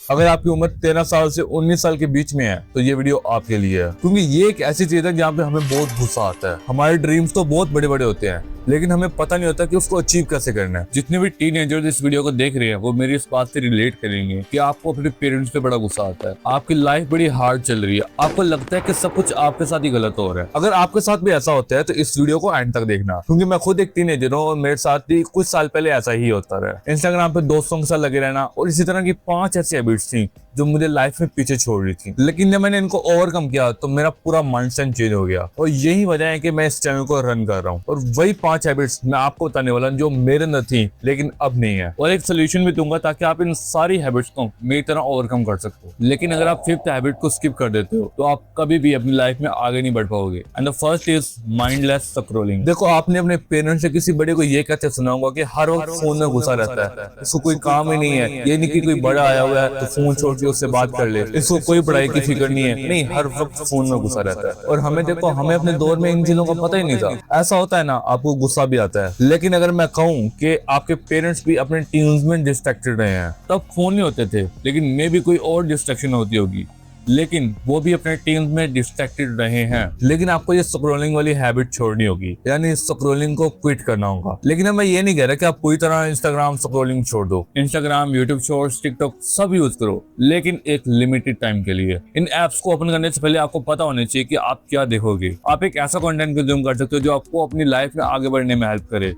अगर आपकी उम्र 13 साल से 19 साल के बीच में है तो ये वीडियो आपके लिए है, क्योंकि ये एक ऐसी चीज है जहाँ पे हमें बहुत गुस्सा आता है। हमारे ड्रीम्स तो बहुत बड़े बड़े होते हैं, लेकिन हमें पता नहीं होता कि उसको अचीव कैसे करना है। जितने भी टीनेजर्स इस वीडियो को देख रहे हैं वो मेरी इस बात से रिलेट करेंगे कि आपको अपने पेरेंट्स पे बड़ा गुस्सा आता है, आपकी लाइफ बड़ी हार्ड चल रही है, आपको लगता है कि सब कुछ आपके साथ ही गलत हो रहा है। अगर आपके साथ भी ऐसा होता है तो इस वीडियो को एंड तक देखना, क्योंकि मैं खुद एक टीनेजर हूँ और मेरे साथ भी कुछ साल पहले ऐसा ही होता रहा। इंस्टाग्राम पे दोस्तों के साथ लगे रहना और इसी तरह की 5 ऐसी हैबिट्स थी जो मुझे लाइफ में पीछे छोड़ रही थी, लेकिन जब मैंने इनको ओवरकम किया तो मेरा पूरा माइंडसेट चेंज हो गया। और यही वजह है कि मैं इस चैनल को रन कर रहा हूँ और वही 5 हैबिट्स मैं आपको बताने वाला जो मेरे अंदर थी लेकिन अब नहीं है, और एक सोल्यूशन भी दूंगा ताकि आप इन सारी हैबिट्स को मेरी तरह ओवरकम कर सकते हो। लेकिन अगर आप 5th हैबिट को स्किप कर देते हो तो आप कभी भी अपनी लाइफ में आगे नहीं बढ़ पाओगे। And the first is mindless scrolling. देखो, आपने अपने पेरेंट्स से किसी बड़े को ये कहते सुना होगा कि हर वक्त फोन में घुसा रहता है, इसको कोई काम ही नहीं है, ये नहीं कि कोई बड़ा आया हुआ है तो फोन छोड़ के उससे बात कर ले, इसको कोई पढ़ाई की फिक्र नहीं है। नहीं, हर वक्त फोन में घुसा रहता है। और हमें देखो, हमें अपने दौर में इन चीजों का पता ही नहीं था। ऐसा होता है ना, आपको गुस्सा भी आता है। लेकिन अगर मैं कहूँ कि आपके पेरेंट्स भी अपने टीन्स में डिस्ट्रैक्टेड रहे हैं, तब फोन नहीं होते थे, लेकिन मे भी कोई और डिस्ट्रैक्शन होती होगी, लेकिन वो भी अपने टीम्स में डिस्ट्रैक्टेड रहे हैं। लेकिन आपको ये स्क्रॉलिंग वाली हैबिट छोड़नी होगी, यानी स्क्रॉलिंग को क्विट करना होगा। लेकिन अब मैं ये नहीं कह रहा कि आप पूरी तरह इंस्टाग्राम स्क्रॉलिंग छोड़ दो। इंस्टाग्राम, यूट्यूब शॉर्ट्स, टिकटॉक सब यूज करो, लेकिन एक लिमिटेड टाइम के लिए। इन एप्स को ओपन करने से पहले आपको पता होना चाहिए कि आप क्या देखोगे। आप एक ऐसा कंटेंट कंज्यूम कर सकते हो जो आपको अपनी लाइफ में आगे बढ़ने में हेल्प करे।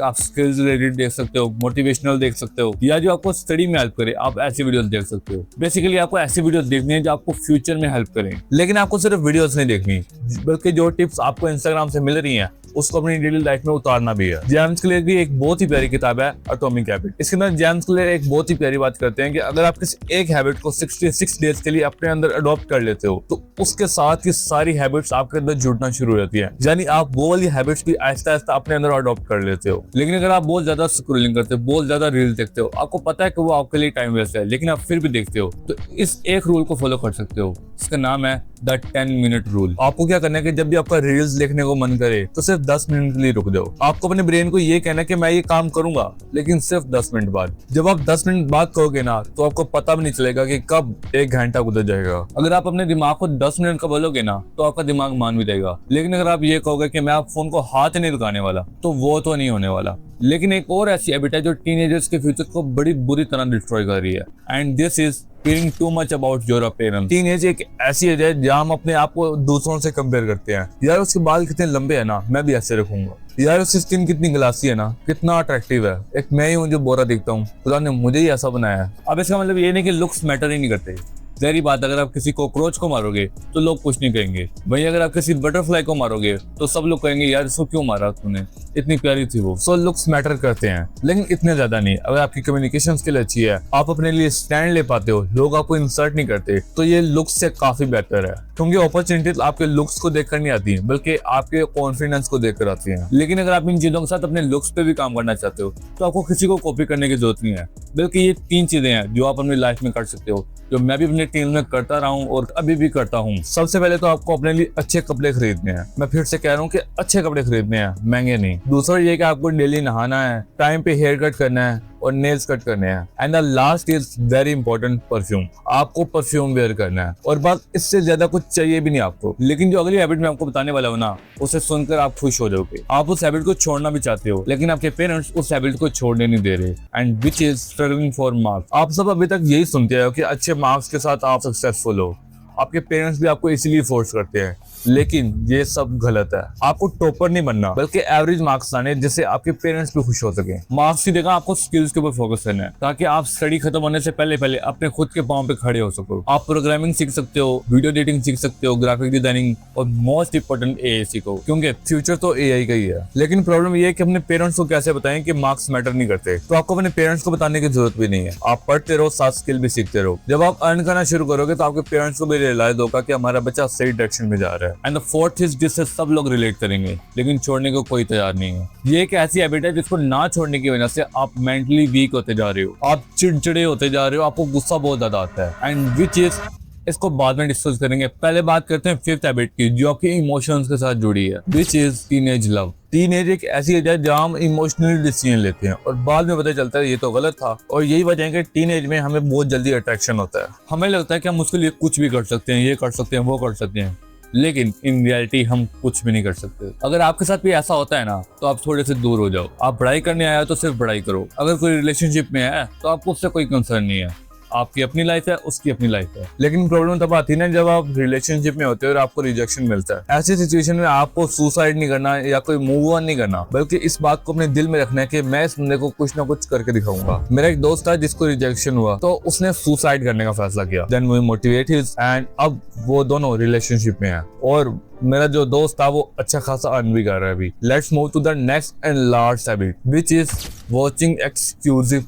आप स्किल्स रिलेटेड देख सकते हो, मोटिवेशनल देख सकते हो, या जो आपको स्टडी में हेल्प करे, आप ऐसी वीडियोस देख सकते हो। बेसिकली आपको ऐसी वीडियोस देखनी है जो आपको फ्यूचर में हेल्प करें। लेकिन आपको सिर्फ वीडियोस नहीं देखनी, बल्कि जो टिप्स आपको इंस्टाग्राम से मिल रही हैं उसको अपनी डेली लाइफ में उतारना भी है। जेम्स क्लियर की एक बहुत ही प्यारी किताब है एटॉमिक हैबिट। इसके अंदर जेम्स क्लियर एक बहुत ही प्यारी बात करते हैं कि अगर आप किसी एक हैबिट को 66 डेज के लिए अपने अंदर अडॉप्ट कर लेते हो तो उसके साथ की सारी हैबिट्स आपके अंदर जुड़ना शुरू हो जाती है, यानी आप वो वाली हैबिट्स भी आहिस्ता आहिस्ता अपने अंदर अडॉप्ट कर लेते हो। लेकिन अगर आप बहुत ज्यादा स्क्रॉलिंग करते हो, बहुत ज्यादा रील देखते हो, आपको पता है कि वो आपके लिए टाइम वेस्ट है, लेकिन आप फिर भी देखते हो, तो इस एक रूल को फॉलो कर सकते हो। इसका नाम है द 10 मिनट रूल। आपको क्या करना है कि जब भी आपका रील्स देखने को मन करे तो सिर्फ 10 मिनट के लिए रुक जाओ। आपको अपने ब्रेन को ये कहना है कि मैं ये काम करूंगा, लेकिन सिर्फ 10 मिनट बाद। जब आप 10 मिनट बाद कहोगे ना तो आपको पता भी नहीं चलेगा कि कब 1 घंटा गुजर जाएगा। अगर आप अपने दिमाग को 10 मिनट का बोलोगे ना तो आपका दिमाग मान भी देगा। लेकिन अगर आप ये कहोगे कि मैं आप फोन को हाथ नहीं लगाने वाला, तो वो तो नहीं होने वाला। लेकिन एक और ऐसी हैबिट है जो टीनेजर्स के फ्यूचर को बड़ी बुरी तरह डिस्ट्रॉय कर रही है, and this is caring too much about your appearance. Teenage एक ऐसी एज है जहां हम अपने आप को दूसरों से कंपेयर करते हैं। यार उसके बाल कितने लंबे हैं ना, मैं भी ऐसे रखूंगा। यार उसकी स्किन कितनी ग्लासी है ना, कितना अट्रैक्टिव है। एक मैं ही हूँ जो बोरा दिखता हूँ, खुदा ने मुझे ही ऐसा बनाया है। अब इसका मतलब ये नहीं कि लुक्स मैटर ही नहीं करते। जहरी बात, अगर आप किसी कॉकरोच को मारोगे तो लोग कुछ नहीं कहेंगे। वहीं अगर आप किसी बटरफ्लाई को मारोगे तो सब लोग कहेंगे यार इसको क्यों मारा तूने, इतनी प्यारी थी वो। सो लुक्स मैटर करते हैं, लेकिन इतने ज्यादा नहीं। अगर आपकी कम्युनिकेशन स्किल अच्छी है, आप अपने लिए स्टैंड ले पाते हो, लोग आपको इंसल्ट नहीं करते, तो ये लुक्स से काफी बेहतर है। क्योंकि अपॉर्चुनिटीज आपके लुक्स को देखकर नहीं आती है, बल्कि आपके कॉन्फिडेंस को देखकर आती है। लेकिन अगर आप इन चीजों के साथ अपने लुक्स पे भी काम करना चाहते हो तो आपको किसी को कॉपी करने की जरूरत नहीं है, बल्कि ये 3 चीजें हैं जो आप अपनी लाइफ में कर सकते हो, जो मैं भी अपने टीम में करता रहा हूँ और अभी भी करता हूँ। सबसे पहले तो आपको अपने लिए अच्छे कपड़े खरीदने हैं। मैं फिर से कह रहा हूँ कि अच्छे कपड़े खरीदने हैं, महंगे नहीं। दूसरा ये कि आपको डेली नहाना है, टाइम पे हेयर कट करना है और नेल्स कट करने हैं। And the last is very important, perfume. आपको परफ्यूम वेयर करना है, और बस इससे ज्यादा कुछ चाहिए भी नहीं आपको। लेकिन जो अगली हैबिट मैं आपको बताने वाला हूँ ना, उसे सुनकर आप खुश हो जाओगे। आप उस हैबिट को छोड़ना भी चाहते हो, लेकिन आपके पेरेंट्स उस हैबिट को छोड़ने नहीं दे रहे, and which is struggling for marks. आप सब अभी तक यही सुनते हो कि अच्छे मार्क्स के साथ आप सक्सेसफुल हो। आपके पेरेंट्स भी आपको इसीलिए फोर्स करते हैं, लेकिन ये सब गलत है। आपको टॉपर नहीं बनना, बल्कि एवरेज मार्क्स लाने जिससे आपके पेरेंट्स भी खुश हो सके। मार्क्स की जगह आपको स्किल्स के ऊपर फोकस करना है, ताकि आप स्टडी खत्म होने से पहले पहले अपने खुद के पांव पे खड़े हो सको। आप प्रोग्रामिंग सीख सकते हो, वीडियो एडिटिंग सीख सकते हो, ग्राफिक डिजाइनिंग, और मोस्ट इंपोर्टेंट एआई सीखो, क्योंकि फ्यूचर तो एआई का ही है। लेकिन प्रॉब्लम ये है कि अपने पेरेंट्स को कैसे बताएं कि मार्क्स मैटर नहीं करते। तो आपको अपने पेरेंट्स को बताने की जरूरत भी नहीं है। आप पढ़ते रहो, साथ स्किल भी सीखते रहो। जब आप अर्न करना शुरू करोगे तो आपके पेरेंट्स को भी रियलाइज होगा कि हमारा बच्चा सही डायरेक्शन में जा रहा है। एंड द फोर्थ जिससे सब लोग रिलेट करेंगे, लेकिन छोड़ने को कोई तैयार नहीं है। ये एक ऐसी हैबिट है जिसको ना छोड़ने की वजह से आप मेंटली वीक होते जा रहे हो, आप चिड़चिड़े होते जा रहे हो, आपको गुस्सा बहुत ज्यादा आता है, एंड विच इज इसको बाद में डिस्कस करेंगे। पहले बात करते हैं फिफ्थ हैबिट की, जो कि इमोशंस के साथ जुड़ी है, which is teenage love. Teenage एक ऐसी एज है जहाँ हम इमोशनली डिसीजन लेते हैं और बाद में पता चलता है ये तो गलत था। और यही वजह है कि टीनेज में हमें बहुत जल्दी अट्रैक्शन होता है। हमें लगता है कि हम उसके लिए कुछ भी कर सकते हैं, ये कर सकते हैं, वो कर सकते हैं, लेकिन इन रियलिटी हम कुछ भी नहीं कर सकते। अगर आपके साथ भी ऐसा होता है ना, तो आप थोड़े से दूर हो जाओ। आप पढ़ाई करने आए हो तो सिर्फ पढ़ाई करो। अगर कोई रिलेशनशिप में है तो आपको उससे कोई कंसर्न नहीं है, आपकी अपनी लाइफ है, उसकी अपनी लाइफ है। लेकिन प्रॉब्लम तब आती है ना जब आप रिलेशनशिप में होते हो और आपको रिजेक्शन मिलता है। ऐसी सिचुएशन में आपको सुसाइड नहीं करना या कोई मूव ऑन नहीं करना, बल्कि इस बात को अपने दिल में रखना है कि मैं इस बंदे को कुछ ना कुछ करके दिखाऊंगा। मेरा एक दोस्त था जिसको रिजेक्शन हुआ तो उसने सुसाइड करने का फैसला किया। Then we motivate his and अब वो दोनों रिलेशनशिप में है और मेरा जो दोस्त था वो अच्छा खासा अर्न भी कर रहा है अभी। Let's move to the next and last habit, which is watching exclusive.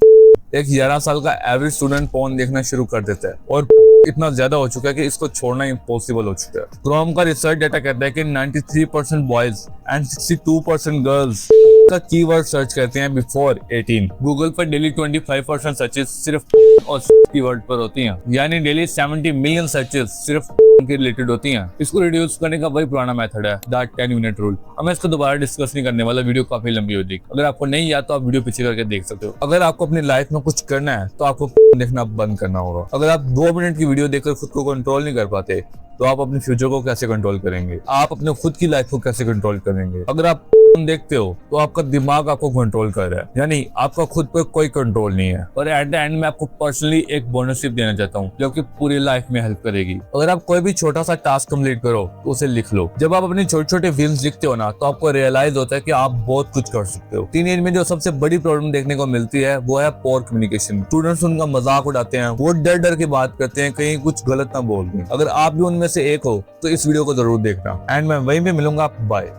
एक 11 साल का एवरेज स्टूडेंट पोर्न देखना शुरू कर देता है और इतना ज्यादा हो चुका है कि इसको छोड़ना इम्पॉसिबल हो चुका है। क्रोम का रिसर्च डेटा कहता है कि 93% बॉयज एंड 62% गर्ल्स का कीवर्ड सर्च करते हैं बिफोर 18। गूगल पर डेली 25% सर्चेस सिर्फ और कीवर्ड पर होती हैं, यानी डेली 70 मिलियन सर्चेस सिर्फ के रिलेटेड होती हैं। इसको रिड्यूस करने का वही पुराना मेथड है, द 10 मिनट रूल। अब मैं इसको दोबारा डिस्कस नहीं करने वाला, वीडियो काफी लंबी हो जाएगी। अगर आपको नहीं याद तो आप वीडियो पीछे करके देख सकते हो। अगर आपको अपनी लाइफ में कुछ करना है तो आपको देखना बंद करना होगा। अगर आप 2 मिनट की वीडियो देखकर खुद को कंट्रोल नहीं कर पाते तो आप अपने फ्यूचर को कैसे कंट्रोल करेंगे? आप अपने खुद की लाइफ को कैसे कंट्रोल करेंगे? अगर आप देखते हो तो आपका दिमाग आपको कंट्रोल कर रहा है, यानी आपका खुद पर कोई कंट्रोल नहीं है। और एट द एंड में आपको पर्सनली एक बोनस टिप देना चाहता हूँ जो कि पूरी लाइफ में हेल्प करेगी। अगर आप कोई भी छोटा सा टास्क कंप्लीट करो तो उसे लिख लो। जब आप अपने छोटे छोटे विन्स लिखते हो ना तो आपको रियलाइज होता है कि आप बहुत कुछ कर सकते हो। टीनेज में जो सबसे बड़ी प्रॉब्लम देखने को मिलती है वो है पोर कम्युनिकेशन। स्टूडेंट्स उनका मजाक उड़ाते हैं, वो डर डर के बात करते हैं कहीं कुछ गलत ना बोल दें। अगर आप भी उनमें से एक हो तो इस वीडियो को जरूर देखना एंड मैं वहीं पे मिलूंगा। बाय।